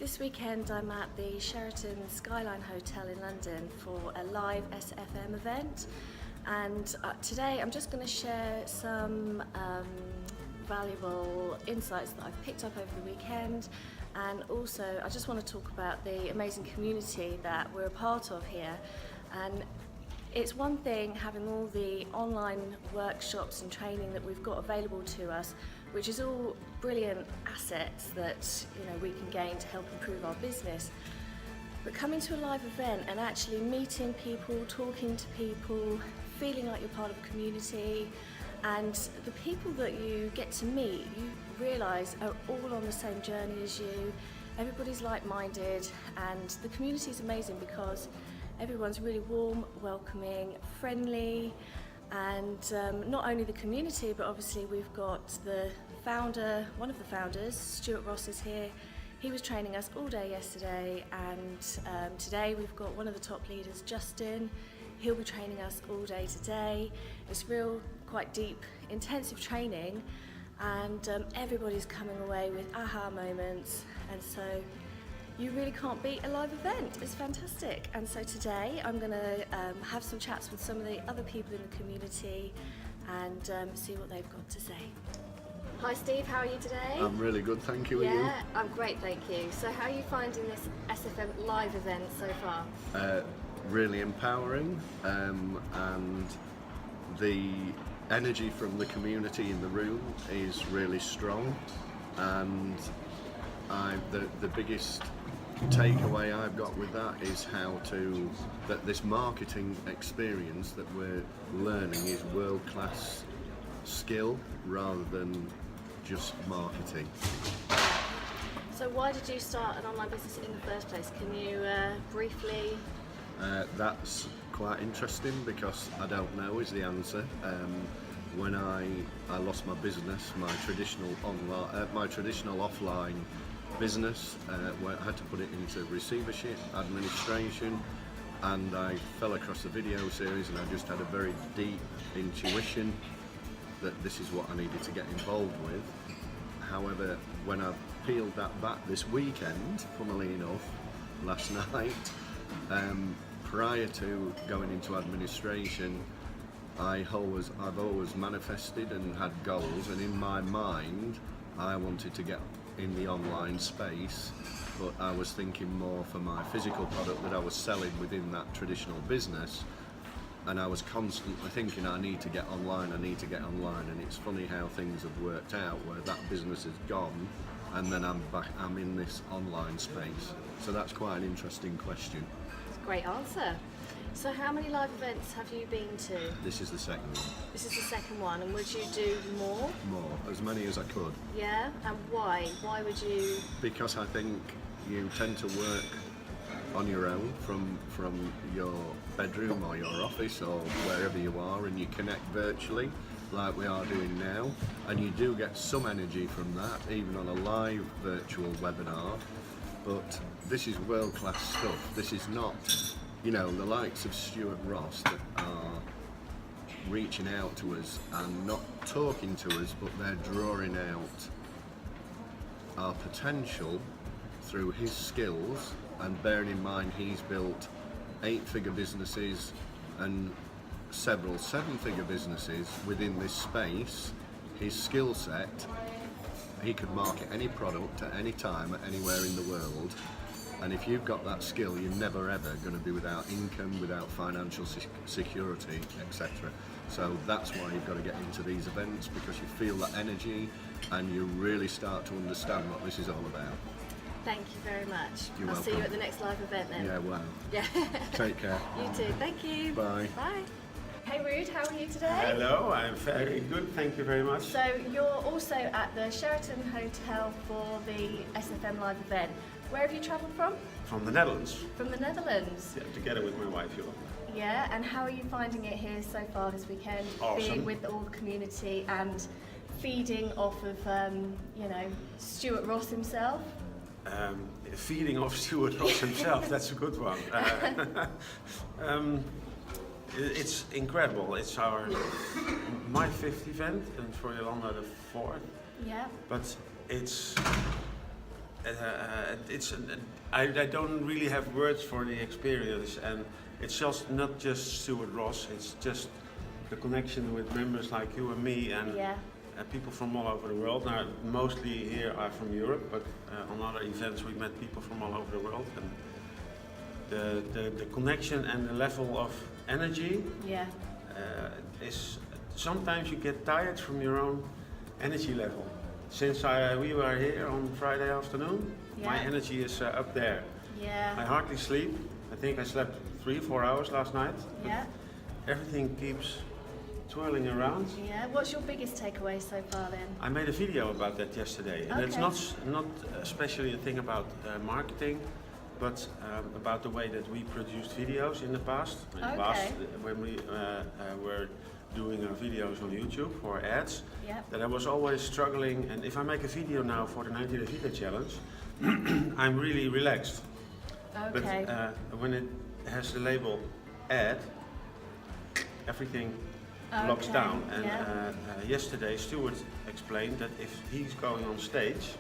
This weekend I'm at the Sheraton Skyline Hotel in London for a live SFM event, and today I'm just going to share some valuable insights that I've picked up over the weekend, and also I just want to talk about the amazing community that we're a part of here. And it's one thing having all the online workshops and training that we've got available to us, which is all brilliant assets that we can gain to help improve our business. But coming to a live event and actually meeting people, talking to people, feeling like you're part of a community, and the people that you get to meet, you realise are all on the same journey as you. Everybody's like-minded, and the community is amazing because everyone's really warm, welcoming, friendly, and not only the community, but obviously we've got the founder, one of the founders, Stuart Ross, is here. He was training us all day yesterday, and today we've got one of the top leaders, Justin. He'll be training us all day today. It's real, quite deep, intensive training, and everybody's coming away with aha moments, and so you really can't beat a live event. It's fantastic. And so today I'm going to have some chats with some of the other people in the community and see what they've got to say. Hi Steve, how are you today? I'm really good, thank you. Yeah, Are you? I'm great, thank you. So how are you finding this SFM live event so far? Really empowering, and the energy from the community in the room is really strong, and the biggest takeaway I've got with that is that this marketing experience that we're learning is world-class skill rather than just marketing. So why did you start an online business in the first place? Can you briefly? That's quite interesting because I don't know is the answer. When I lost my business, my traditional offline business, where I had to put it into receivership, administration, and I fell across the video series, and I just had a very deep intuition that this is what I needed to get involved with. However, when I peeled that back this weekend, funnily enough, last night, prior to going into administration, I've always manifested and had goals, and in my mind I wanted to get in the online space, but I was thinking more for my physical product that I was selling within that traditional business, and I was constantly thinking I need to get online, and it's funny how things have worked out where that business has gone and then I'm in this online space. So that's quite an interesting question. It's a great answer. So how many live events have you been to? This is the second one. This is the second one, and would you do more? More, as many as I could. Yeah, and why? Why would you? Because I think you tend to work on your own from your bedroom or your office or wherever you are, and you connect virtually like we are doing now, and you do get some energy from that, even on a live virtual webinar. But this is world-class stuff. This is not, the likes of Stuart Ross that are reaching out to us and not talking to us, but they're drawing out our potential through his skills, and bearing in mind he's built 8-figure businesses and several 7-figure businesses within this space. His skill set, he could market any product at any time, at anywhere in the world. And if you've got that skill, you're never ever going to be without income, without financial security, etc. So that's why you've got to get into these events, because you feel that energy and you really start to understand what this is all about. Thank you very much. You're I'll welcome. see you at the next live event then. Yeah, well. Yeah. Take care. You too. Thank you. Bye. Bye. Hey Rude, how are you today? Hello, I'm very good, thank you very much. So you're also at the Sheraton Hotel for the SFM live event. Where have you travelled from? From the Netherlands. From the Netherlands? Yeah, together with my wife, you know. Yeah, and how are you finding it here so far this weekend? Awesome. Being with all the community and feeding off of, Stuart Ross himself? Feeding off Stuart Ross himself, that's a good one. It's incredible. It's my 5th event, and for Yolanda the 4th. Yeah. But it's I don't really have words for the experience, and it's just not just Stuart Ross. It's just the connection with members like you and me, and people from all over the world. Now, mostly here are from Europe, but on other events we met people from all over the world, and the connection and the level of energy is sometimes you get tired from your own energy level. Since we were here on Friday afternoon, my energy is up there. I hardly sleep. I think I slept 3-4 hours last night. Everything keeps twirling around. What's your biggest takeaway so far then? I made a video about that yesterday, and it's not especially a thing about marketing, but about the way that we produced videos in the past. In the past, when we were doing our videos on YouTube for ads, that I was always struggling, and if I make a video now for the 90 Day Video Challenge, I'm really relaxed. But when it has the label ad, everything locks down. And yesterday Stuart explained that if he's going on stage,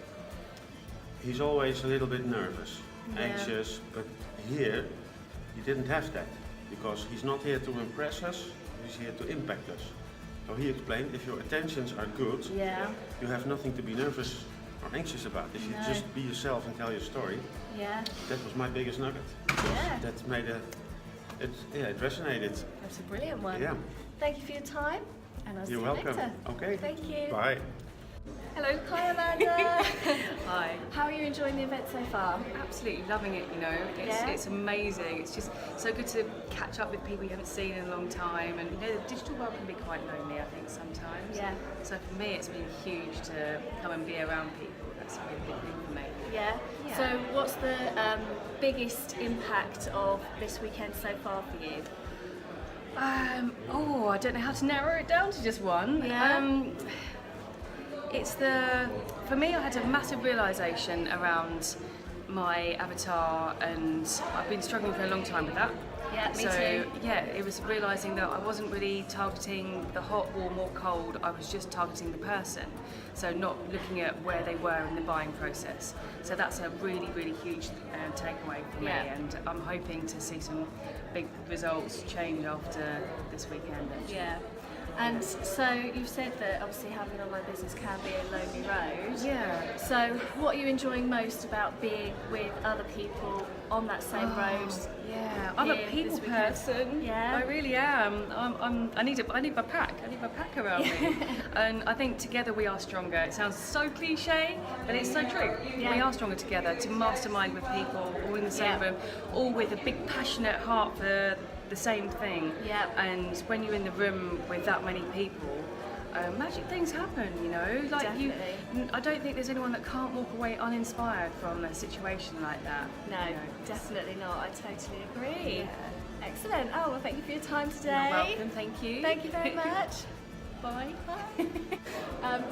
he's always a little bit nervous, anxious, but here he didn't have that, because he's not here to impress us, he's here to impact us. So he explained, if your intentions are good, you have nothing to be nervous or anxious about. If you just be yourself and tell your story, that was my biggest nugget. That made it resonated. That's a brilliant one. Thank you for your time, and I'll see you welcome. later. Okay. Thank you. Bye. Hello, hi Amanda. Hi. How are you enjoying the event so far? Absolutely loving it, you know. It's amazing. It's just so good to catch up with people you haven't seen in a long time, and you know, the digital world can be quite lonely, I think, sometimes. So for me, it's been huge to come and be around people. That's a really big thing for me. So what's the biggest impact of this weekend so far for you? I don't know how to narrow it down to just one. For me, I had a massive realisation around my avatar, and I've been struggling for a long time with that. Me too. It was realising that I wasn't really targeting the hot, warm or cold, I was just targeting the person. So not looking at where they were in the buying process. So that's a really, really huge takeaway for me, and I'm hoping to see some big results change after this weekend. And so you've said that obviously having an online business can be a lonely road. So what are you enjoying most about being with other people on that same road? I'm a people person. I really am. I need my pack. I need my pack around me. And I think together we are stronger. It sounds so cliche, but it's so true. We are stronger together to mastermind with people all in the same room, all with a big passionate heart for the same thing. And when you're in the room with that many people, magic things happen, you know. Like I don't think there's anyone that can't walk away uninspired from a situation like that. No, you know, definitely not. I totally agree. Excellent. Oh, well, thank you for your time today. You're welcome. Thank you. Thank you very much. Bye.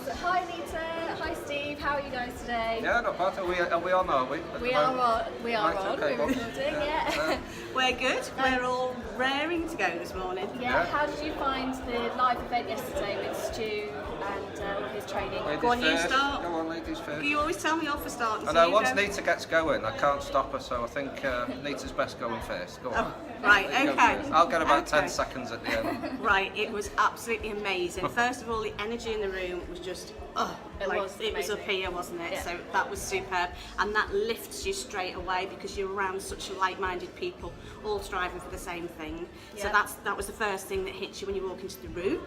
So hi Anita, hi Steve, how are you guys today? Yeah, not bad. Are we on, are we? We are on, Right, we're okay, recording, We're good. We're all raring to go this morning. How did you find the live event yesterday with Stu and all his training? Ladies Go on, you first. start. Go on, ladies first. You always tell me off for starting. I know, once Nita gets going, I can't stop her, so I think Nita's best going first. Go on. Right, You go okay. first. I'll get about 10 seconds at the end. Right, it was absolutely amazing. First of all, the energy in the room was just, It was up amazing. here, wasn't it? Yeah. So that was superb. And that lifts you straight away because you're around such like-minded people, all striving for the same thing. So that was the first thing that hits you when you walk into the room.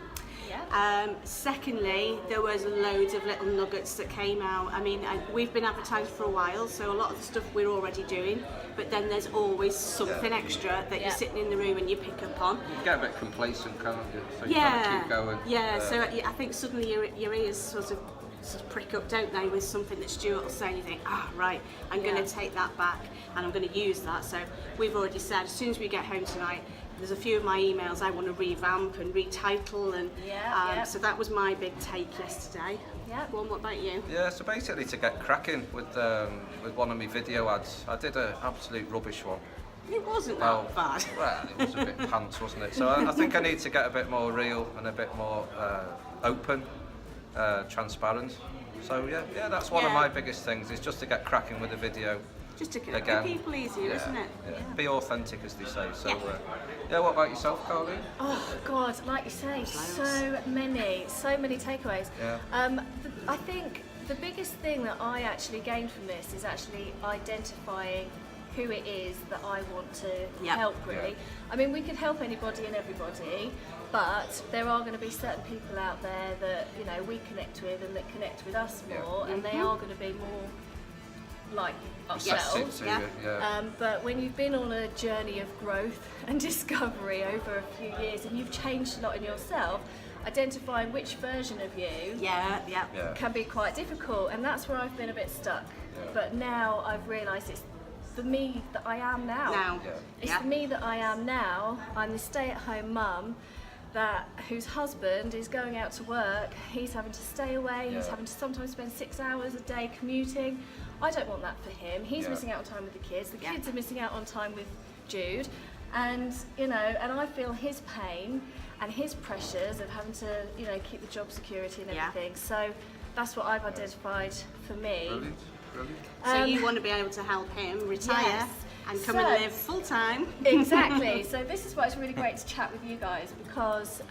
Secondly, there was loads of little nuggets that came out. I mean, we've been advertised for a while, so a lot of the stuff we're already doing, but then there's always something extra that you're sitting in the room and you pick up on. You get a bit complacent, can't you? So you kind of keep going. So I think suddenly your ears sort of prick up, don't they, with something that Stuart will say, and you think, right, I'm going to take that back and I'm going to use that. So we've already said, as soon as we get home tonight, there's a few of my emails I want to revamp and retitle, and so that was my big take yesterday. Go on, what about you? Yeah, so basically to get cracking with one of my video ads, I did an absolute rubbish one. It wasn't that bad. Well, it was a bit pants, wasn't it? So I think I need to get a bit more real and a bit more open, transparent. So yeah, that's one of my biggest things, is just to get cracking with the video. Just to get people easier, isn't it? Yeah. Be authentic, as they say. So what about yourself, Carly? Oh God, like you say, so many takeaways. Yeah. I think the biggest thing that I actually gained from this is actually identifying who it is that I want to help, really. Yeah. I mean, we could help anybody and everybody, but there are going to be certain people out there that, you know, we connect with and that connect with us more, and they are going to be more like ourselves. But when you've been on a journey of growth and discovery over a few years, and you've changed a lot in yourself, identifying which version of you can be quite difficult, and that's where I've been a bit stuck. But now I've realised it's the me that I am now. It's the me that I am now. I'm the stay-at-home mum whose husband is going out to work. He's having to stay away. He's having to sometimes spend 6 hours a day commuting. I don't want that for him. He's missing out on time with the kids. The kids are missing out on time with Jude, and you know, and I feel his pain and his pressures of having to, you know, keep the job security and everything. So that's what I've identified for me. Brilliant. So you want to be able to help him retire and come and live full time. Exactly. So this is why it's really great to chat with you guys, because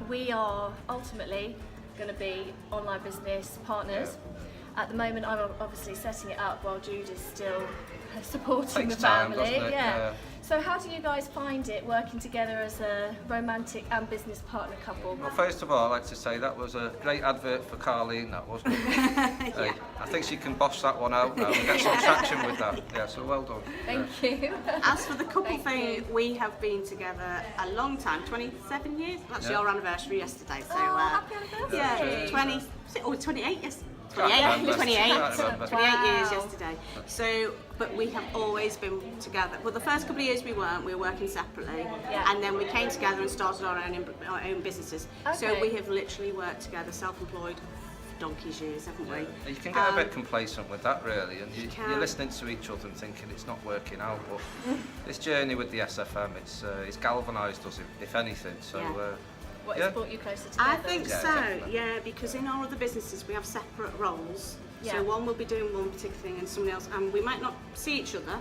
we are ultimately going to be online business partners. At the moment, I'm obviously setting it up while Jude is still supporting the family. Yeah. So how do you guys find it working together as a romantic and business partner couple? Well, first of all, I'd like to say that was a great advert for Carleen, that was. I think she can boss that one out now and get some traction with that. Yeah, so well done. Thank you. As for the couple thing, we have been together a long time, 27 years. That's your anniversary yesterday. So happy anniversary. 28 yesterday. 28 years yesterday. So, but we have always been together. Well, the first couple of years we were working separately, and then we came together and started our own businesses. So we have literally worked together, self-employed, donkey's years, haven't we? You can get a bit complacent with that, really, and you're listening to each other and thinking it's not working out. But this journey with the SFM, it's galvanised us, if anything. So. What has brought you closer together? I think because in our other businesses we have separate roles. So one will be doing one particular thing and someone else, and we might not see each other,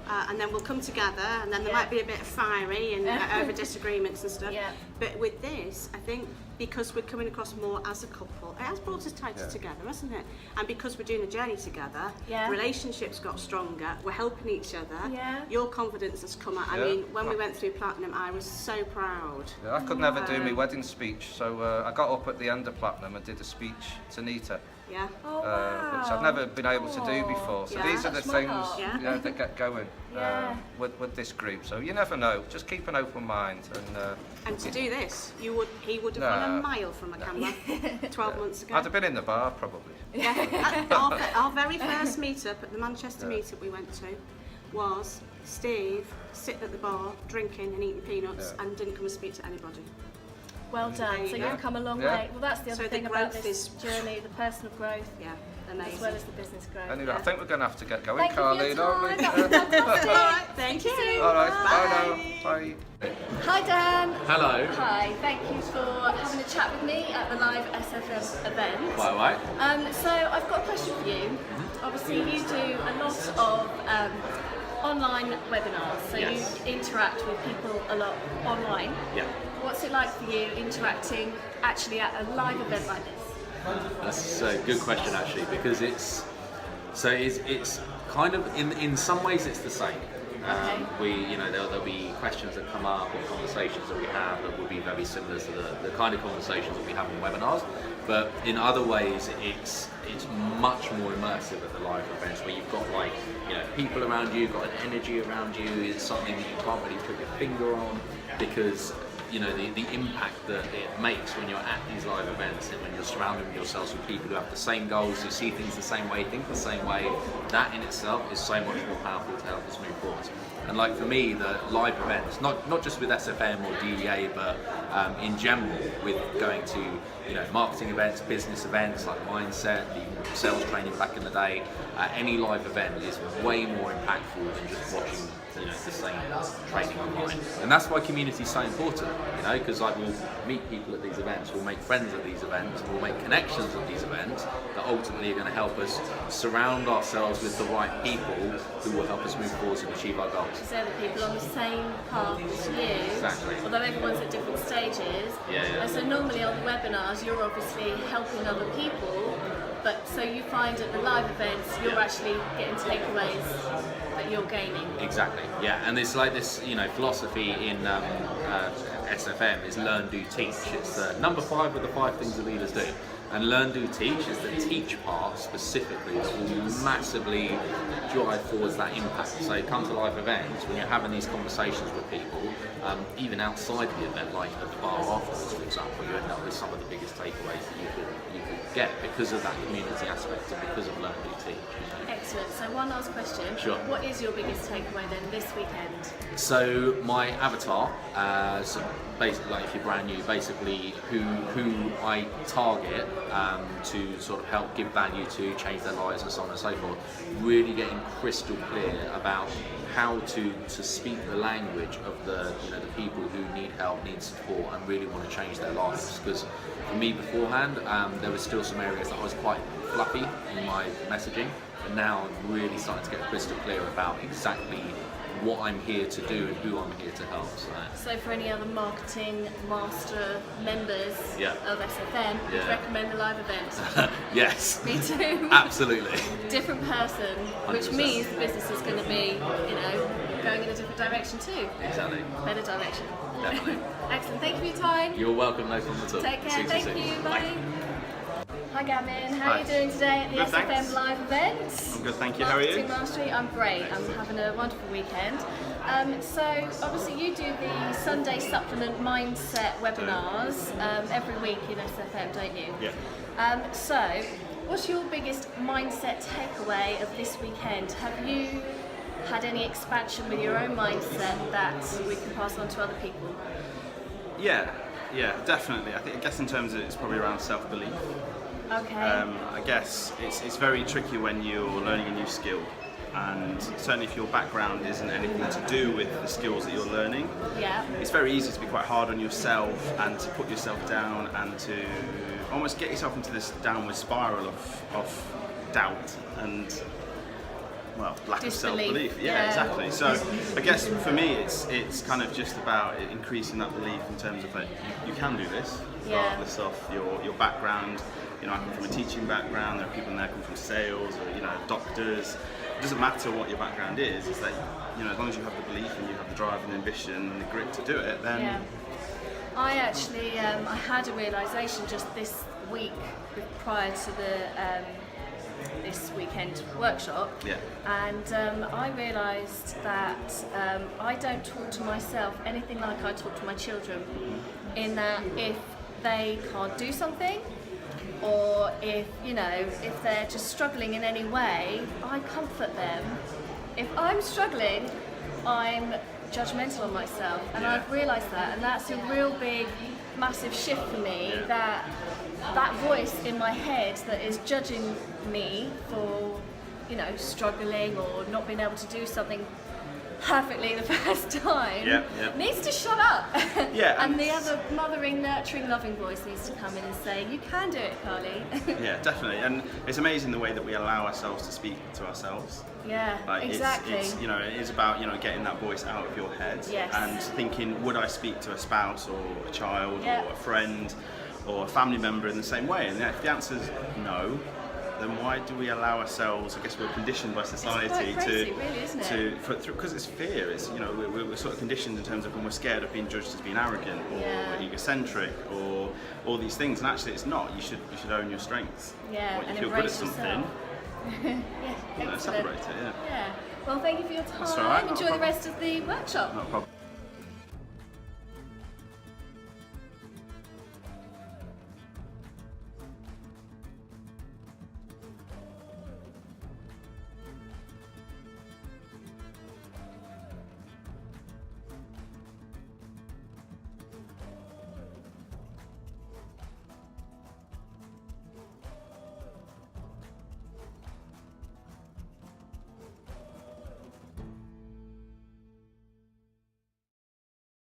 and then we'll come together, and then there might be a bit of fiery and over disagreements and stuff. But with this, I think because we're coming across more as a couple, it has brought us tighter together, hasn't it? And because we're doing a journey together, relationships got stronger, we're helping each other, your confidence has come out. I mean, when we went through Platinum, I was so proud. I could never do my wedding speech, so I got up at the end of Platinum and did a speech to Nita. Which I've never been able to do before. So these are the things that get going with this group. So you never know. Just keep an open mind. And to do this, he would have gone a mile from a camera 12 months ago. I'd have been in the bar probably. Our very first meetup at the Manchester meetup we went to was Steve sitting at the bar drinking and eating peanuts and didn't come and speak to anybody. Well done. So you've come a long way. Well, that's the other thing about this journey, the personal growth, amazing, as well as the business growth. Anyway, I think we're going to have to get going, Carleen, aren't we? Thank you. All right, bye now. Bye. Hi Dan. Hello. Hi, thank you for having a chat with me at the live SFM event. Quite right. So I've got a question for you. Obviously you do a lot of online webinars, so you interact with people a lot online. Yeah. What's it like for you interacting actually at a live event like this? That's a good question actually, because it's kind of in some ways it's the same. There'll be questions that come up or conversations that we have that will be very similar to the kind of conversations that we have in webinars, but in other ways it's much more immersive at the live events, where you've got people around you, you've got an energy around you. It's something that you can't really put your finger on, because the impact that it makes when you're at these live events and when you're surrounding yourselves with people who have the same goals, who see things the same way, think the same way, that in itself is so much more powerful to help us move forward. And like for me, the live events, not just with SFM or DEA, but in general, with going to marketing events, business events like Mindset, the sales training back in the day, any live event is way more impactful than just watching the same training online. And that's why community is so important, because like we'll meet people at these events, we'll make friends at these events, we'll make connections at these events that ultimately are going to help us surround ourselves with the right people who will help us move forward and achieve our goals. So they're the people on the same path as you, Exactly. Although everyone's at different stages. And so normally on the webinars you're obviously helping other people, but so you find at the live events you're actually getting takeaways that you're gaining. Exactly, yeah, and it's like this, philosophy in SFM is learn, do, teach. It's number 5 of the 5 things that leaders do. And learn, do, teach is the teach part specifically that will massively drive forwards that impact. So come to live events, when you're having these conversations with people, even outside the event, like at the bar afterwards, for example, you end up with some of the biggest takeaways that you could get because of that community aspect and because of learn, do, teach. Excellent. So one last question. Sure. What is your biggest takeaway then this weekend? So my avatar, so basically, like if you're brand new, basically who I target to sort of help give value to, change their lives and so on and so forth, really getting crystal clear about how to speak the language of the people who need help, need support, and really want to change their lives. Because for me beforehand, there were still some areas that I was quite fluffy in my messaging, but now I'm really starting to get crystal clear about exactly what I'm here to do and who I'm here to help. So for any other marketing master members Yeah. of SFM, you'd Yeah. recommend the live event? Yes. Me too. Absolutely. Different person, which 100%. means the business is going to be, going in a different direction too. Exactly. Better direction. Definitely. Excellent. Thank you for your time. You're welcome, no problem at all. Take See care. you Thank soon. you. Bye. Hi Gavin, how Hi. are you doing today at the Good, SFM thanks. live event? I'm good, thank you. How are you? Marketing Mastery, I'm great. I'm having a wonderful weekend. So obviously you do the Sunday supplement mindset webinars every week in SFM, don't you? Yeah. So what's your biggest mindset takeaway of this weekend? Have you had any expansion with your own mindset that we can pass on to other people? Yeah, definitely. I guess in terms of it's probably around self-belief. Okay. I guess it's very tricky when you're learning a new skill, and certainly if your background isn't anything to do with the skills that you're learning, Yeah. it's very easy to be quite hard on yourself and to put yourself down and to almost get yourself into this downward spiral of doubt and lack of Disbelief. self-belief. Yeah. Exactly. So I guess for me it's kind of just about increasing that belief in terms of that you can do this regardless of your background. I come from a teaching background, there are people in there come from sales or doctors. It doesn't matter what your background is, it's that as long as you have the belief and you have the drive and the ambition and the grit to do it, then Yeah. I actually I had a realisation just this week prior to the this weekend workshop, and I realised that I don't talk to myself anything like I talk to my children, in that if they can't do something, or if they're just struggling in any way, I comfort them. If I'm struggling, I'm judgmental on myself, and I've realised that, and that's a real big, massive shift for me, that voice in my head that is judging me for struggling or not being able to do something perfectly the first time needs to shut up. And the other mothering, nurturing, loving voice needs to come in and say, you can do it, Carly. Yeah, definitely. And it's amazing the way that we allow ourselves to speak to ourselves. Yeah, exactly. It's it is about getting that voice out of your head and thinking, would I speak to a spouse or a child or a friend or a family member in the same way? And if the answer is no, then why do we allow ourselves? I guess we're conditioned by society because it's fear. It's we're sort of conditioned in terms of when we're scared of being judged as being arrogant or egocentric or all these things. And actually, it's not. You should own your strengths. Yeah, when you and feel good at embrace something, yourself. celebrate it. Yeah. Well, thank you for your time. That's all right, not a Enjoy the problem. rest of the workshop. Not a problem.